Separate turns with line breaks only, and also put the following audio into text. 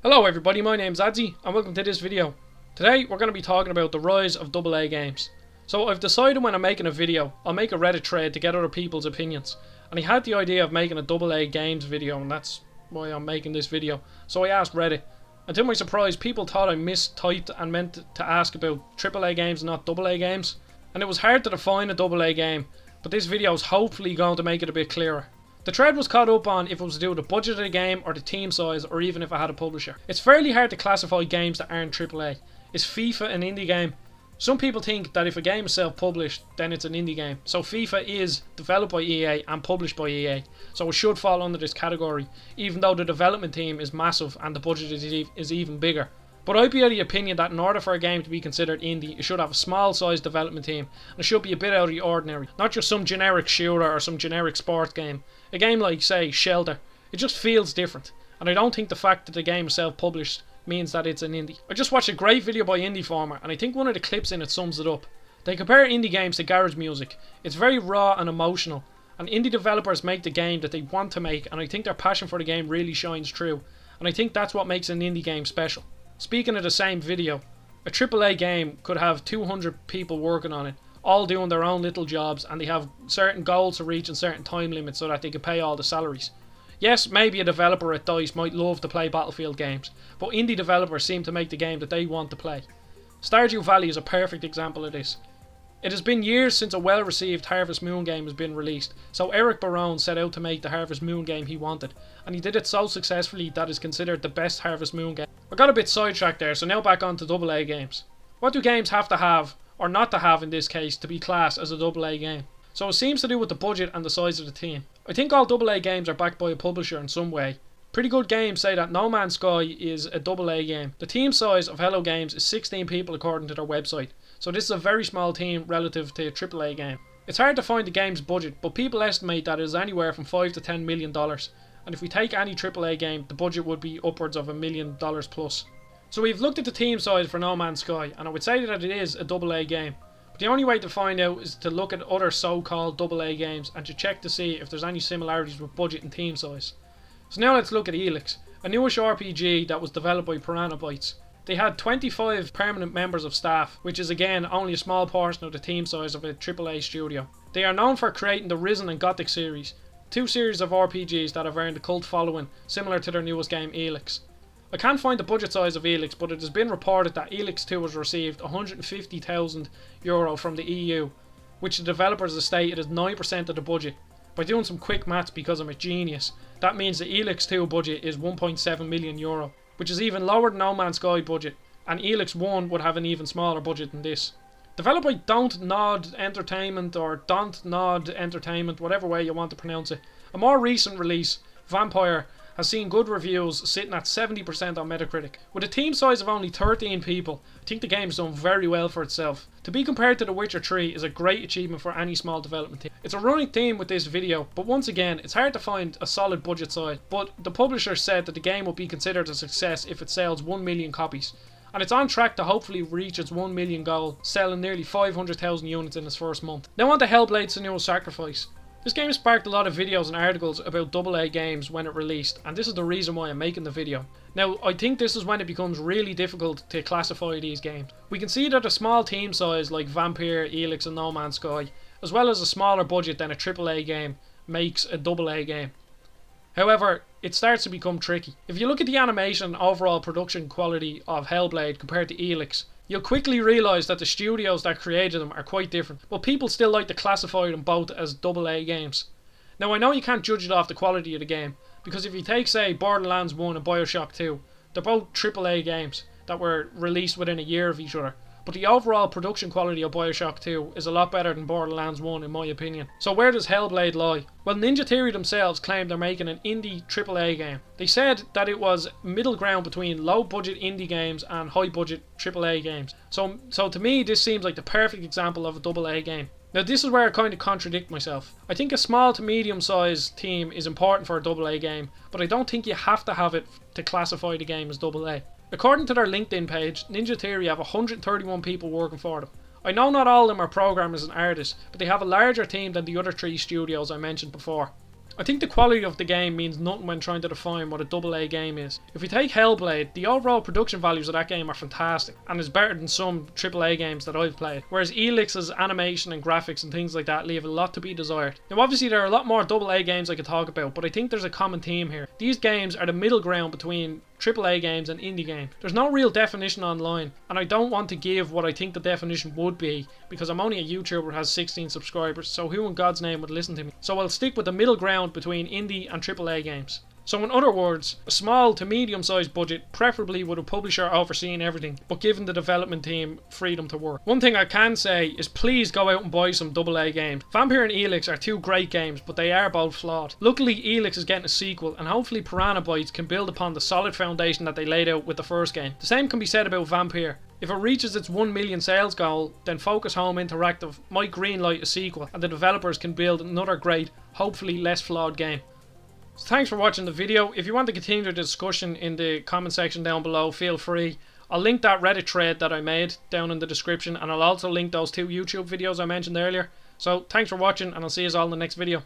Hello everybody, my name's Adzi and welcome to this video. Today we're going to be talking about the rise of AA games. So I've decided when I'm making a video, I'll make a Reddit thread to get other people's opinions. And I had the idea of making a AA games video, and that's why I'm making this video. So I asked Reddit, and to my surprise people thought I mistyped and meant to ask about AAA games, not AA games. And it was hard to define a AA game, but this video is hopefully going to make it a bit clearer. The thread was caught up on if it was to do with the budget of the game or the team size, or even if it had a publisher. It's fairly hard to classify games that aren't AAA. Is FIFA an indie game? Some people think that if a game is self-published, then it's an indie game. So FIFA is developed by EA and published by EA, so it should fall under this category, even though the development team is massive and the budget is even bigger. But I'd be of the opinion that in order for a game to be considered indie, it should have a small sized development team, and it should be a bit out of the ordinary. Not just some generic shooter or some generic sports game. A game like, say, Shelter, it just feels different, and I don't think the fact that the game is self-published means that it's an indie. I just watched a great video by Indieformer, and I think one of the clips in it sums it up. They compare indie games to garage music. It's very raw and emotional, and indie developers make the game that they want to make, and I think their passion for the game really shines through, and I think that's what makes an indie game special. Speaking of the same video, a AAA game could have 200 people working on it, all doing their own little jobs, and they have certain goals to reach and certain time limits so that they can pay all the salaries. Yes, maybe a developer at DICE might love to play Battlefield games, but indie developers seem to make the game that they want to play. Stardew Valley is a perfect example of this. It has been years since a well-received Harvest Moon game has been released, so Eric Barone set out to make the Harvest Moon game he wanted, and he did it so successfully that it's considered the best Harvest Moon game. I got a bit sidetracked there, so now back on to AA games. What do games have to have, or not to have in this case, to be classed as a AA game? So it seems to do with the budget and the size of the team. I think all AA games are backed by a publisher in some way. Pretty good games say that No Man's Sky is a AA game. The team size of Hello Games is 16 people according to their website, so this is a very small team relative to a AAA game. It's hard to find the game's budget, but people estimate that it is anywhere from $5 to $10 million, and if we take any AAA game, the budget would be upwards of $1 million plus. So we've looked at the team size for No Man's Sky, and I would say that it is a AA game. But the only way to find out is to look at other so-called AA games and to check to see if there's any similarities with budget and team size. So now let's look at Helix, a newish RPG that was developed by Piranha Bytes. They had 25 permanent members of staff, which is again only a small portion of the team size of a AAA studio. They are known for creating the Risen and Gothic series, two series of RPGs that have earned a cult following similar to their newest game Elex. I can't find the budget size of Helix, but it has been reported that Helix 2 has received €150,000 from the EU, which the developers have stated is 9% of the budget. By doing some quick maths because I'm a genius, that means the Helix 2 budget is €1.7 million, which is even lower than No Man's Sky budget, and Helix 1 would have an even smaller budget than this. Developed by Don't Nod Entertainment, or Don't Nod Entertainment, whatever way you want to pronounce it, a more recent release, Vampyr, has seen good reviews, sitting at 70% on Metacritic. With a team size of only 13 people, I think the game has done very well for itself. To be compared to The Witcher 3 is a great achievement for any small development team. It's a running theme with this video, but once again, it's hard to find a solid budget size. But the publisher said that the game will be considered a success if it sells 1 million copies. And it's on track to hopefully reach its 1 million goal, selling nearly 500,000 units in its first month. Now on to Hellblade: Senua's Sacrifice. This game sparked a lot of videos and articles about AA games when it released, and this is the reason why I'm making the video. Now, I think this is when it becomes really difficult to classify these games. We can see that a small team size like Vampyr, Helix and No Man's Sky, as well as a smaller budget than a AAA game, makes a AA game. However, it starts to become tricky. If you look at the animation and overall production quality of Hellblade compared to Elex, you'll quickly realise that the studios that created them are quite different, but people still like to classify them both as AA games. Now I know you can't judge it off the quality of the game, because if you take say Borderlands 1 and Bioshock 2, they're both AAA games that were released within a year of each other. But the overall production quality of Bioshock 2 is a lot better than Borderlands 1 in my opinion. So where does Hellblade lie? Well, Ninja Theory themselves claim they're making an indie AAA game. They said that it was middle ground between low budget indie games and high budget AAA games. So to me this seems like the perfect example of a AA game. Now this is where I kind of contradict myself. I think a small to medium sized team is important for a AA game, but I don't think you have to have it to classify the game as AA. According to their LinkedIn page, Ninja Theory have 131 people working for them. I know not all of them are programmers and artists, but they have a larger team than the other three studios I mentioned before. I think the quality of the game means nothing when trying to define what a AA game is. If we take Hellblade, the overall production values of that game are fantastic and is better than some AAA games that I've played, whereas Elix's animation and graphics and things like that leave a lot to be desired. Now obviously there are a lot more AA games I could talk about, but I think there's a common theme here. These games are the middle ground between AAA games and indie games. There's no real definition online, and I don't want to give what I think the definition would be because I'm only a YouTuber who has 16 subscribers, so who in God's name would listen to me? So I'll stick with the middle ground between indie and AAA games. So in other words, a small to medium sized budget, preferably with a publisher overseeing everything, but giving the development team freedom to work. One thing I can say is please go out and buy some AA games. Vampyr and Helix are two great games, but they are both flawed. Luckily Helix is getting a sequel, and hopefully Piranha Bytes can build upon the solid foundation that they laid out with the first game. The same can be said about Vampyr. If it reaches its 1 million sales goal, then Focus Home Interactive might greenlight a sequel, and the developers can build another great, hopefully less flawed game. So thanks for watching the video. If you want to continue the discussion in the comment section down below, feel free. I'll link that Reddit thread that I made down in the description, and I'll also link those 2 YouTube videos I mentioned earlier. So thanks for watching, and I'll see you all in the next video.